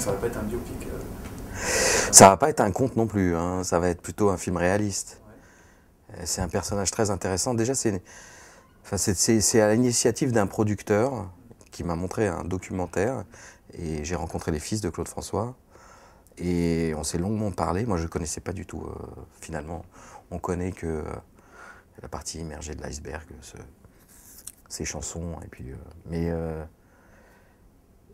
ça va pas être un biopic. Ça va pas être un conte non plus, hein. Ça va être plutôt un film réaliste. Ouais. C'est un personnage très intéressant. Déjà, c'est à l'initiative d'un producteur qui m'a montré un documentaire et j'ai rencontré les fils de Claude François et on s'est longuement parlé. Moi, je ne connaissais pas du tout. Finalement, on connaît que la partie immergée de l'iceberg, ses chansons.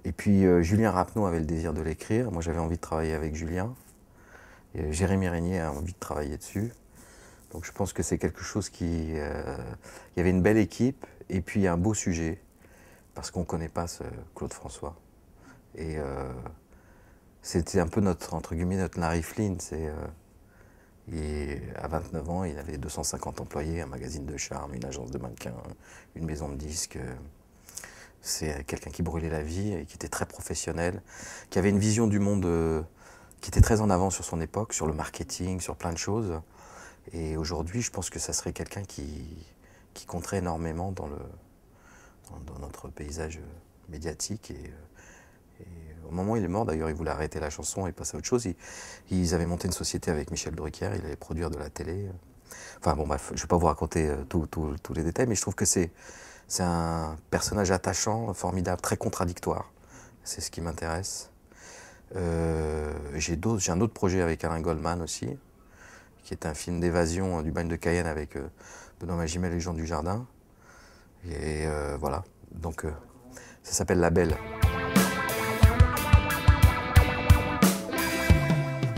Et puis Julien Rapneau avait le désir de l'écrire. Moi, j'avais envie de travailler avec Julien. Et Jérémy Régnier a envie de travailler dessus. Donc je pense que c'est quelque chose qui... il y avait une belle équipe et puis un beau sujet, parce qu'on ne connaît pas ce Claude François. Et c'était un peu entre guillemets, notre Larry Flynn. À 29 ans, il avait 250 employés, un magazine de charme, une agence de mannequins, une maison de disques. C'est quelqu'un qui brûlait la vie et qui était très professionnel, qui avait une vision du monde qui était très en avant sur son époque, sur le marketing, sur plein de choses. Et aujourd'hui, je pense que ça serait quelqu'un qui compterait énormément dans notre paysage médiatique. Et au moment où il est mort, d'ailleurs, il voulait arrêter la chanson et passer à autre chose. Ils avaient monté une société avec Michel Drucker, il allait produire de la télé. Enfin bon, bref, je ne vais pas vous raconter tous les détails, mais je trouve que c'est un personnage attachant, formidable, très contradictoire. C'est ce qui m'intéresse. J'ai un autre projet avec Alain Goldman aussi, qui est un film d'évasion du bagne de Cayenne avec Benoît Magimel et Jean Dujardin. Et voilà, donc ça s'appelle La Belle.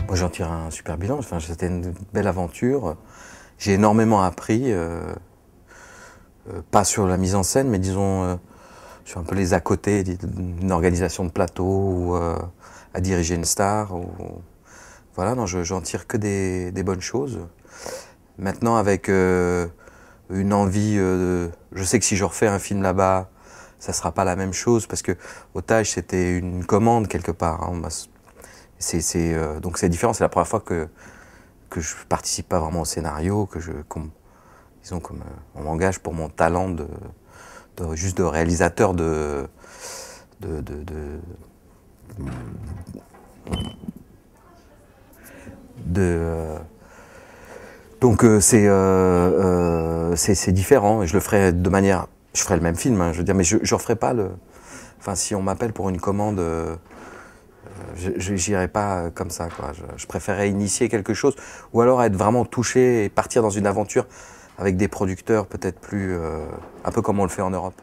Moi j'en tire un super bilan, enfin, c'était une belle aventure. J'ai énormément appris, pas sur la mise en scène, mais disons sur un peu les à côté d'une organisation de plateau ou à diriger une star. Voilà, non, j'en tire que des bonnes choses. Maintenant, avec une envie, je sais que si je refais un film là-bas, ça sera pas la même chose, parce que Otage, c'était une commande quelque part. Hein. Donc c'est différent, c'est la première fois que je participe pas vraiment au scénario, disons comme on m'engage pour mon talent juste de réalisateur donc c'est différent, et je le ferai de manière, je ferai le même film, hein, je veux dire, mais je referai pas enfin si on m'appelle pour une commande, je n'irai pas comme ça, quoi. Je préférerais initier quelque chose, ou alors être vraiment touché et partir dans une aventure avec des producteurs peut-être plus, un peu comme on le fait en Europe.